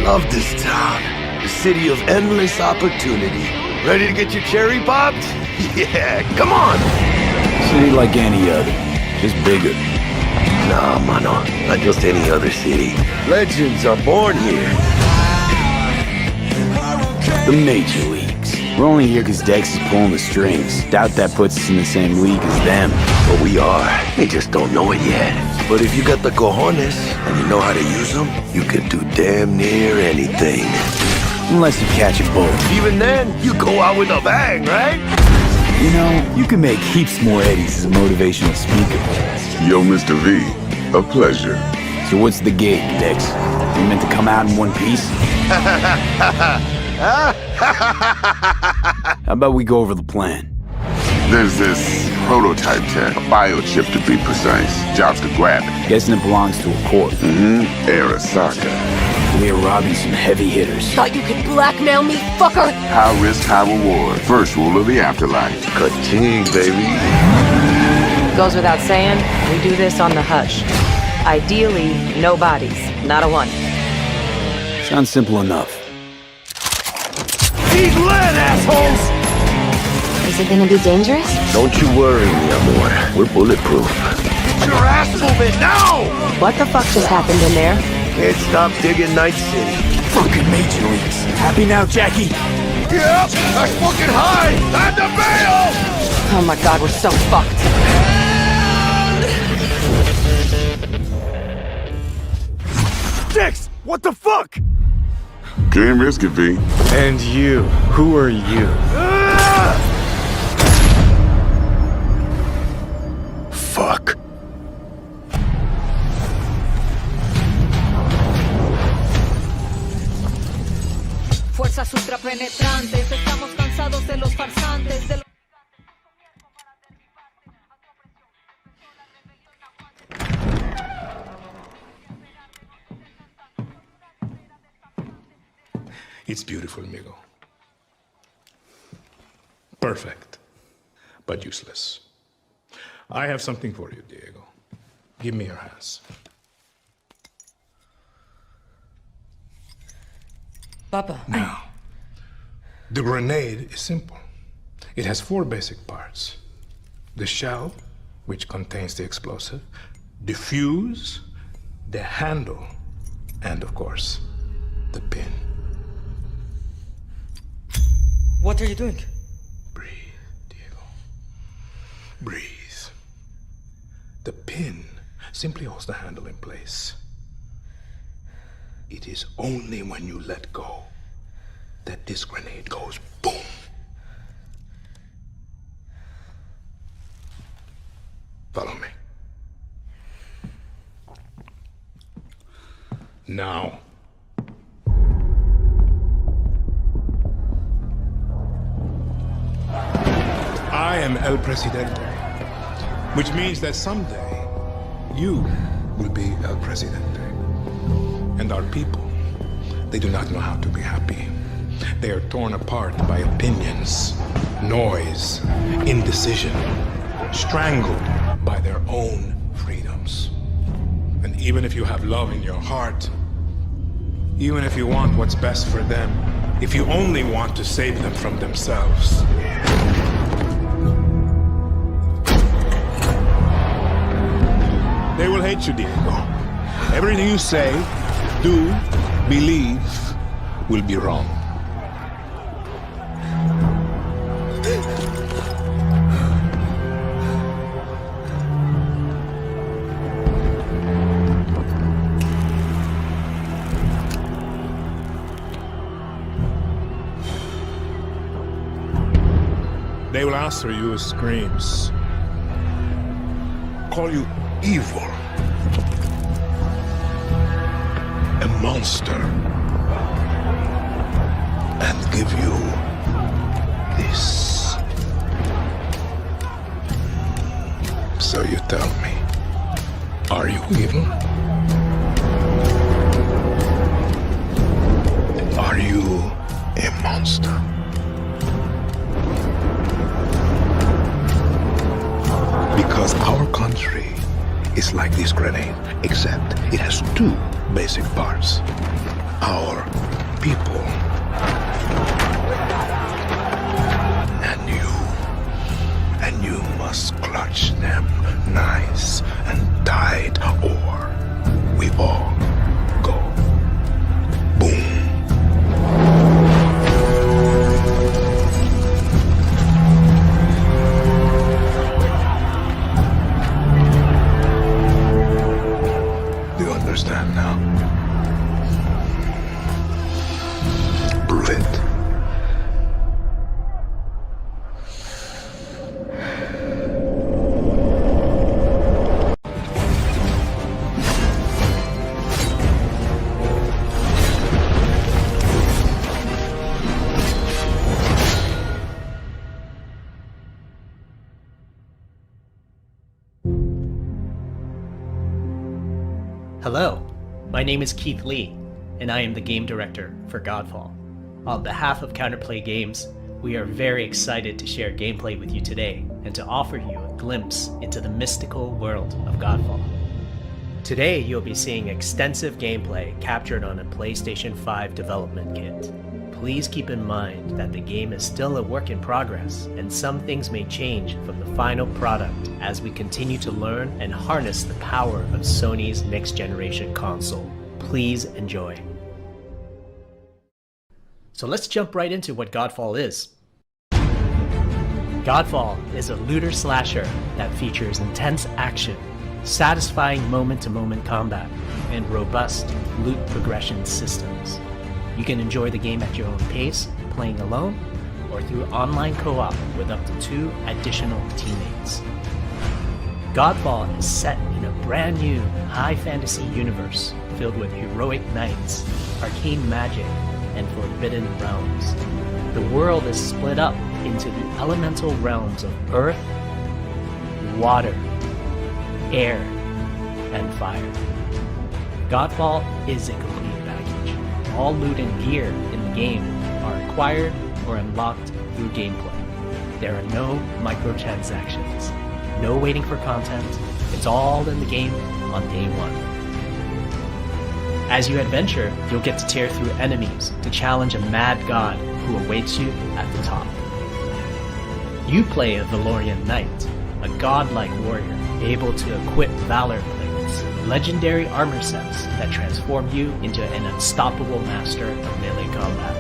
Love this town. The city of endless opportunity. Ready to get your cherry popped? Yeah, come on! City like any other, just bigger. Nah, mano, not just any other city. Legends are born here. The major leagues. We're only here because Dex is pulling the strings. Doubt that puts us in the same league as them. But we are. They just don't know it yet. But if you got the cojones and you know how to use them, you can do damn near anything. Unless you catch a bullet. Even then, you go out with a bang, right? You know, you can make heaps more eddies as a motivational speaker. Yo, Mr. V, a pleasure. So what's the gig, Dex? You meant to come out in one piece? How about we go over the plan? There's this prototype tech, a biochip to be precise. Jobs to grab it. Guessing it belongs to a corp. Arasaka. We're robbing some heavy hitters. Thought you could blackmail me, fucker? High risk, high reward. First rule of the afterlife. Ka-ching, baby. Goes without saying, we do this on the hush. Ideally, no bodies, not a one. Sounds simple enough. He's lit, assholes! Is it gonna be dangerous? Don't you worry, mi amor. We're bulletproof. Get your ass moving now! What the fuck just happened in there? Can't stop digging Night City. Fucking major leagues. Happy now, Jackie? Yep, that's fucking high! Time to bail! Oh my god, we're so fucked. Dex, what the fuck? Can't risk it, V. And you, who are you? Fuck. Fuerzas ultrapenetrantes, estamos cansados de los farsantes, de los... It's beautiful, amigo. Perfect, but useless. I have something for you, Diego. Give me your hands. Papa, Now, the grenade is simple. It has 4 basic parts. The shell, which contains the explosive, the fuse, the handle, and of course, the pin. what are you doing? Breathe, Diego. Breathe. The pin simply holds the handle in place. It is only when you let go that this grenade goes boom. Follow me. Now. I am El Presidente, which means that someday you will be El Presidente. And our people, they do not know how to be happy. They are torn apart by opinions, noise, indecision, strangled by their own freedoms. And even if you have love in your heart, even if you want what's best for them, if you only want to save them from themselves, they will hate you, Diego. Everything you say, do, believe, will be wrong. They will answer you with screams, call you evil, a monster, and give you this. So you tell me, are you evil? Are you a monster? Because our country is like this grenade, except it has 2 basic parts. our people. And you must clutch them nice and tight, or we all go boom. Do you understand now? Prove it. Hello, my name is Keith Lee, and I am the game director for Godfall. On behalf of Counterplay Games, we are very excited to share gameplay with you today and to offer you a glimpse into the mystical world of Godfall. Today, you'll be seeing extensive gameplay captured on a PlayStation 5 development kit. Please keep in mind that the game is still a work in progress, and some things may change from the final product as we continue to learn and harness the power of Sony's next-generation console. Please enjoy. So let's jump right into what Godfall is. Godfall is a looter slasher that features intense action, satisfying moment-to-moment combat, and robust loot progression systems. You can enjoy the game at your own pace, playing alone, or through online co-op with up to 2 additional teammates. Godfall is set in a brand new high fantasy universe filled with heroic knights, arcane magic, and forbidden realms. The world is split up into the elemental realms of earth, water, air, and fire. Godfall is a complete package. All loot and gear in the game are acquired or unlocked through gameplay. There are no microtransactions, no waiting for content. It's all in the game on day one. As you adventure, you'll get to tear through enemies to challenge a mad god who awaits you at the top. You play a Valorian Knight, a godlike warrior able to equip Valor plates, legendary armor sets that transform you into an unstoppable master of melee combat.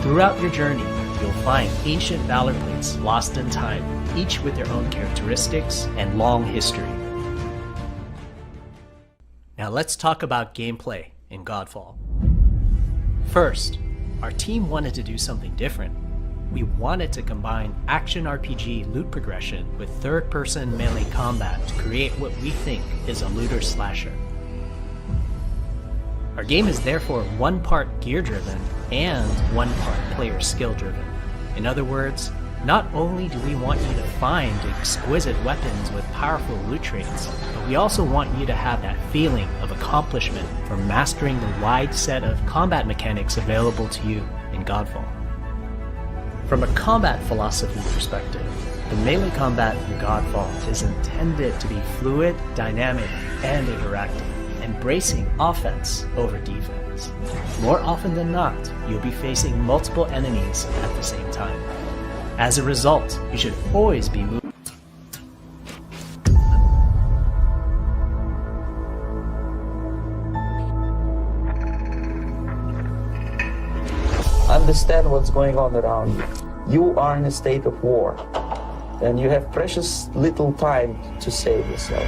Throughout your journey, you'll find ancient Valor plates lost in time, each with their own characteristics and long history. Now let's talk about gameplay in Godfall. First, our team wanted to do something different. We wanted to combine action RPG loot progression with third-person melee combat to create what we think is a looter slasher. Our game is therefore one part gear-driven and one part player skill-driven. In other words, not only do we want you to find exquisite weapons with powerful loot traits, but we also want you to have that feeling of accomplishment from mastering the wide set of combat mechanics available to you in Godfall. From a combat philosophy perspective, the melee combat in Godfall is intended to be fluid, dynamic, and interactive, embracing offense over defense. More often than not, you'll be facing multiple enemies at the same time. As a result, you should always be moving. Understand what's going on around you. You are in a state of war, and you have precious little time to save yourself.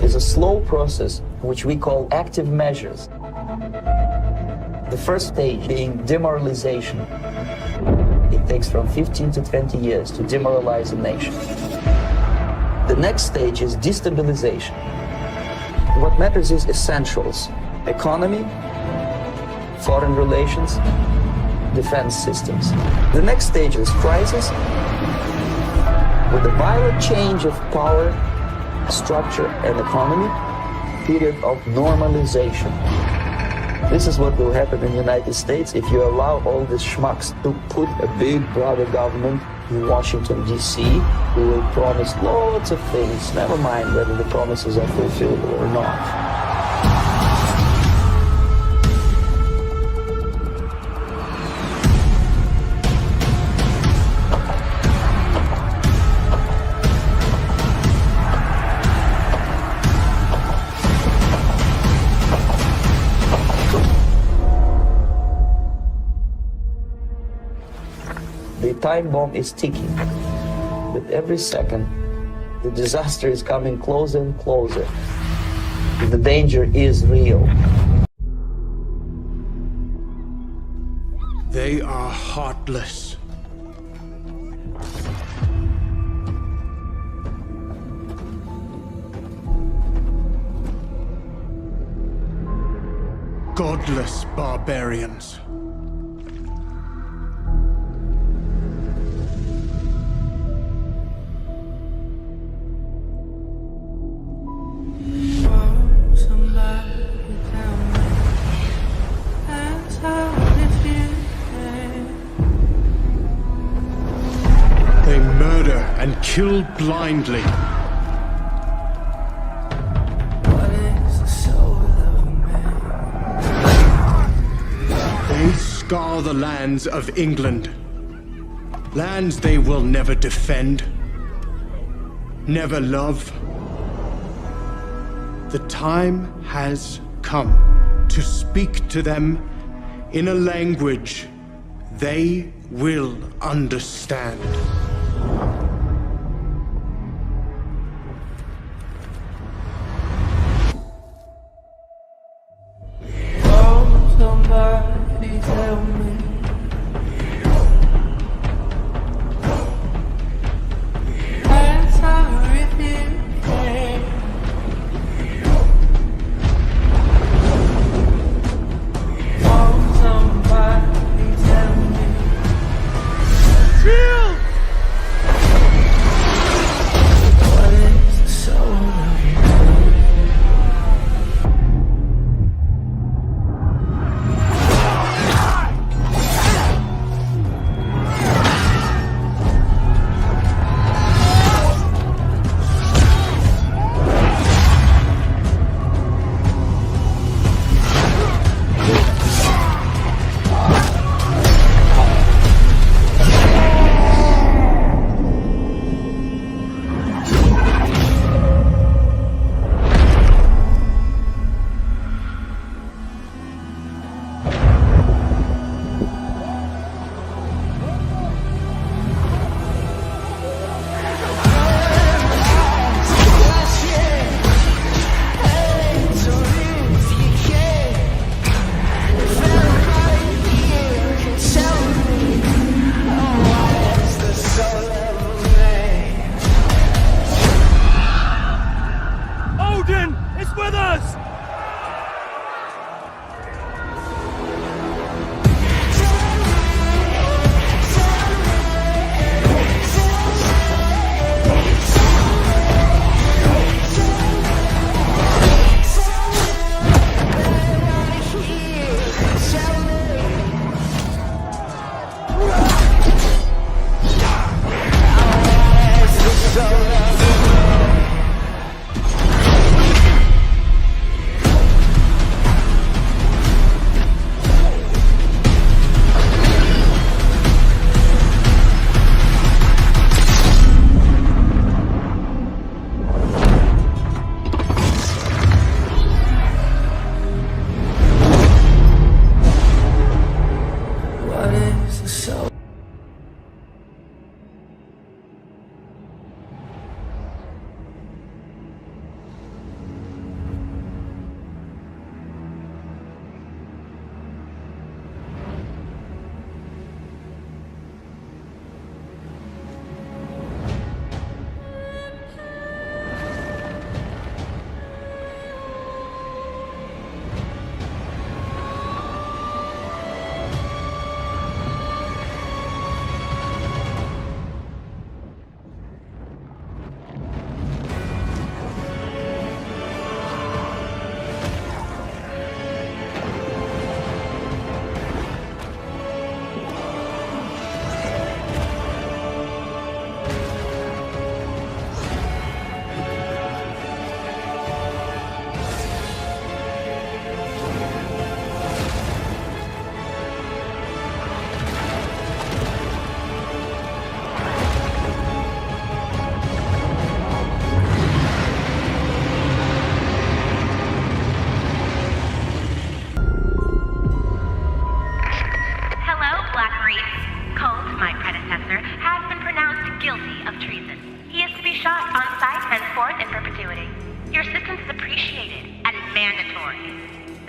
It's a slow process which we call active measures. The first stage being demoralization. It takes from 15 to 20 years to demoralize a nation. The next stage is destabilization. What matters is essentials: economy, foreign relations, defense systems. The next stage is crisis. With a violent change of power, structure, and economy, period of normalization. This is what will happen in the United States if you allow all these schmucks to put a big brother government in Washington, D.C., who will promise lots of things, never mind whether the promises are fulfillable or not. The time bomb is ticking. With every second, the disaster is coming closer and closer. The danger is real. They are heartless. Godless barbarians. They murder and kill blindly. They scar the lands of England. Lands they will never defend, never love. The time has come to speak to them in a language they will understand. Oh, somebody tell me. As I repeat, oh, somebody tell me. Shield! What is the soul of you?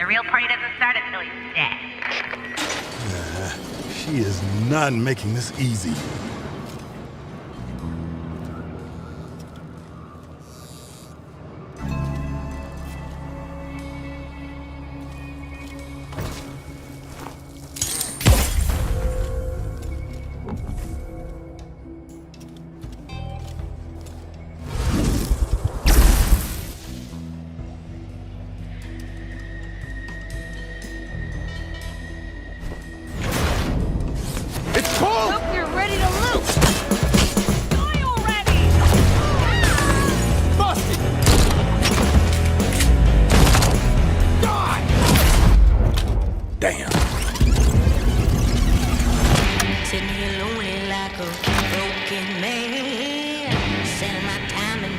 The real party doesn't start until he's dead. She is not making this easy.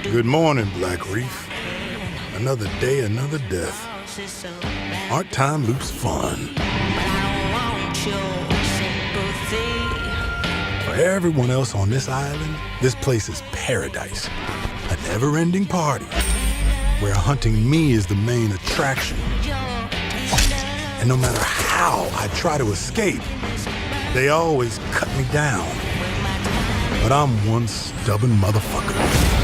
Good morning, Black Reef. Another day, another death. Aren't time loops fun? For everyone else on this island, this place is paradise. A never-ending party where hunting me is the main attraction. And no matter how I try to escape, they always cut me down. But I'm one stubborn motherfucker.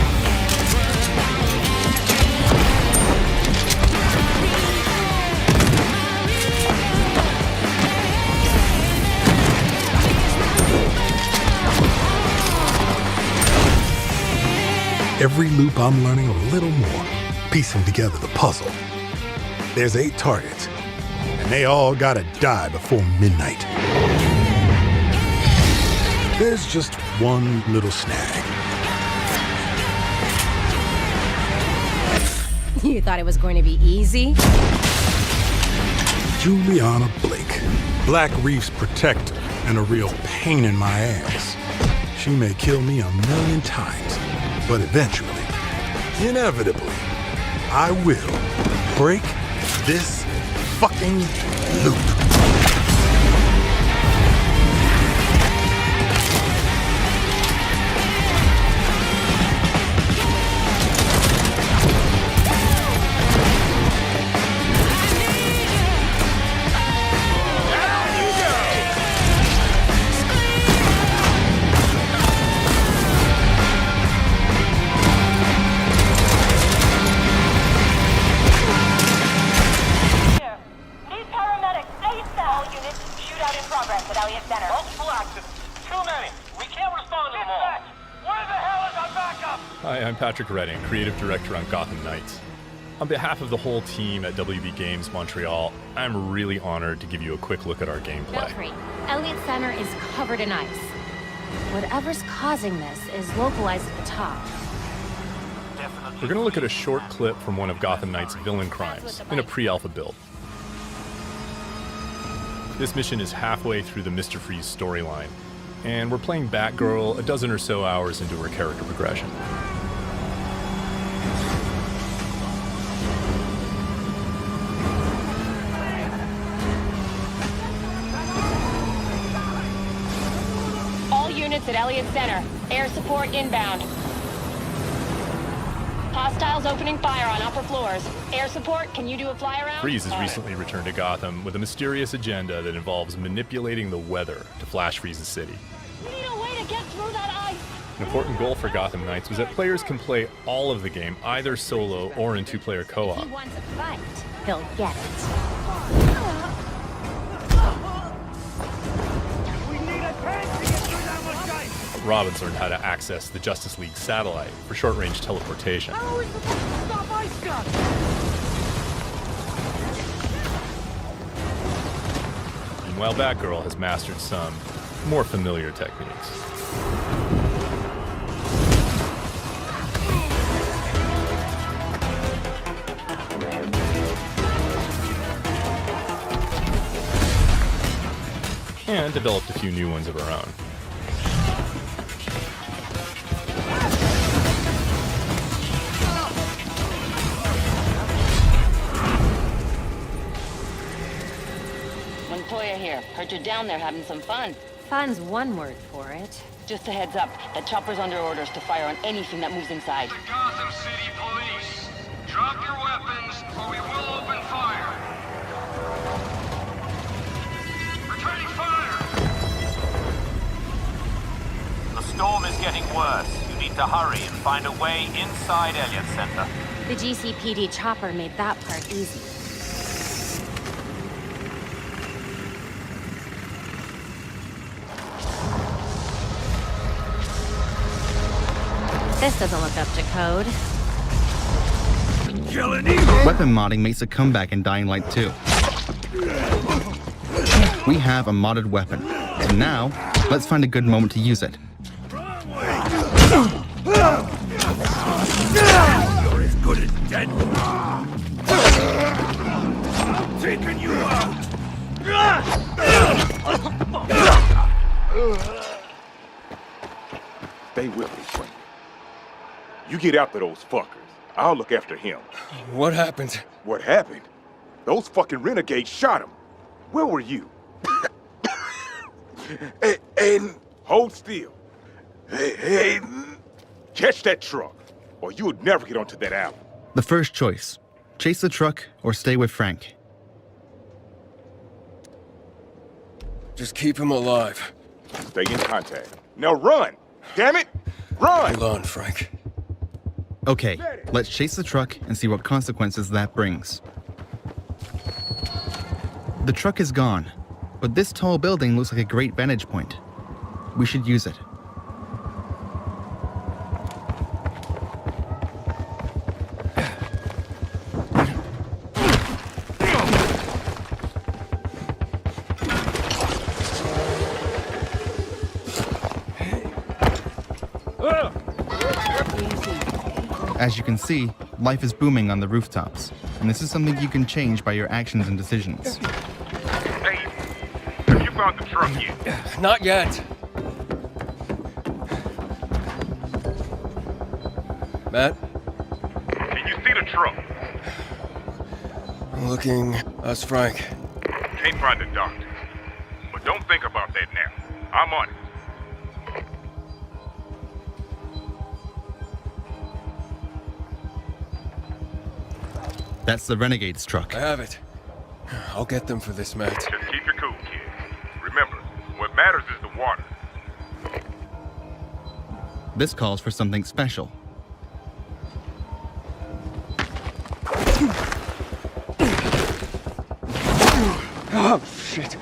Every loop I'm learning a little more, piecing together the puzzle. There's 8 targets, and they all gotta die before midnight. There's just one little snag. You thought it was going to be easy? Juliana Blake, Black Reef's protector and a real pain in my ass. She may kill me 1,000,000 times, but eventually, inevitably, I will break this fucking loop. Hi, I'm Patrick Redding, Creative Director on Gotham Knights. On behalf of the whole team at WB Games Montreal, I'm really honored to give you a quick look at our gameplay. Belfry, Elliott Center is covered in ice. Whatever's causing this is localized at the top. We're going to look at a short clip from one of Gotham Knights' villain crimes in a pre-alpha build. This mission is halfway through the Mr. Freeze storyline, and we're playing Batgirl a dozen or so hours into her character progression. All units at Elliott Center. Air support inbound. Hostiles opening fire on upper floors. Air support, can you do a fly around? Freeze has recently returned to Gotham with a mysterious agenda that involves manipulating the weather to flash freeze the city. We need a way to get through that ice. An important goal for Gotham Knights was that players can play all of the game, either solo or in 2-player co-op. If he wants a fight, he'll get it. Robin's learned how to access the Justice League satellite for short-range teleportation. Meanwhile, Batgirl has mastered some more familiar techniques. And developed a few new ones of her own. Montoya here. Heard you're down there having some fun. Fun's one word for it. Just a heads up, that chopper's under orders to fire on anything that moves inside. The Gotham City Police. Drop your weapons or we will open fire. worse. You need to hurry and find a way inside Elliott Center. The GCPD chopper made that part easy. This doesn't look up to code. Weapon modding makes a comeback in Dying Light 2. We have a modded weapon, so now, let's find a good moment to use it. You're as good as dead. I'm taking you out. Stay with me, Frank. You get after those fuckers. I'll look after him. What happened? What happened? Those fucking renegades shot him. Where were you? Aiden. Hold still. Hey, Aiden. Catch that truck, or you would never get onto that island. The first choice. Chase the truck or stay with Frank. Just keep him alive. Stay in contact. Now run! Damn it! Run! Hold on, Frank. Okay, let's chase the truck and see what consequences that brings. The truck is gone, but this tall building looks like a great vantage point. We should use it. As you can see, life is booming on the rooftops, and this is something you can change by your actions and decisions. Hey, have you found the truck yet? Not yet. Matt? Can you see the truck? I'm looking. That's Frank. Can't find the doctor. But don't think about that now. I'm on it. That's the Renegade's truck. I have it. I'll get them for this, Matt. Just keep your cool, kid. Remember, what matters is the water. This calls for something special. Oh, shit.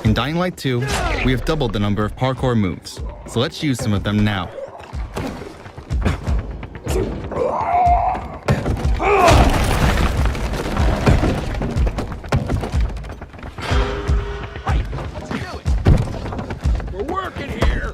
In Dying Light 2, we have doubled the number of parkour moves, so let's use some of them now. We're working here.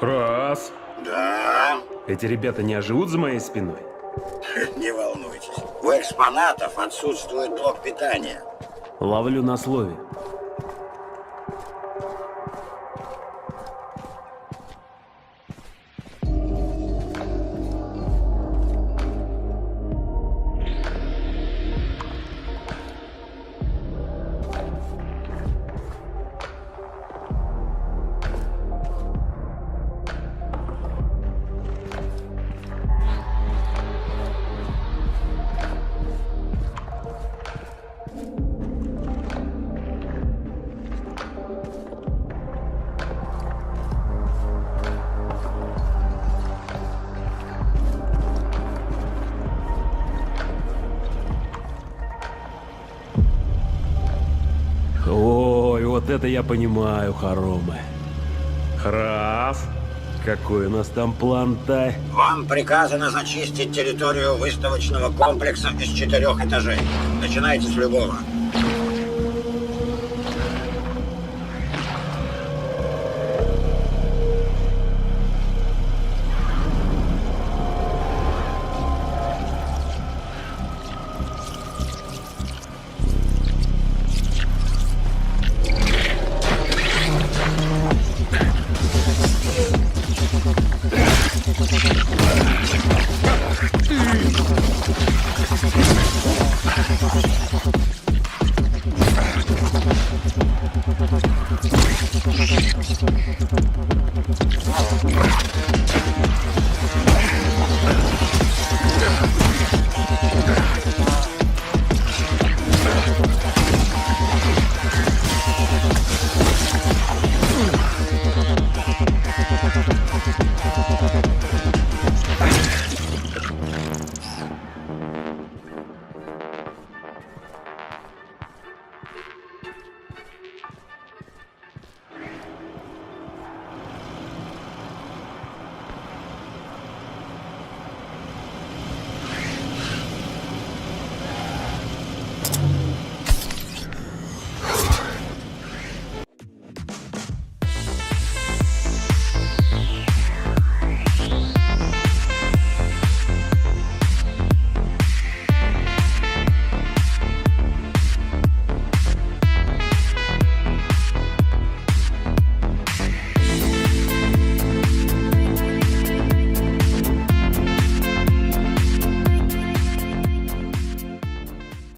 Раз. Да. Эти ребята не оживут за моей спиной? Не волнуйтесь. У экспонатов отсутствует блок питания. Ловлю на слове. Ой, вот это я понимаю, хоромы. Раз. Какой у нас там план-то? Вам приказано зачистить территорию выставочного комплекса из 4 этажей. Начинайте с любого.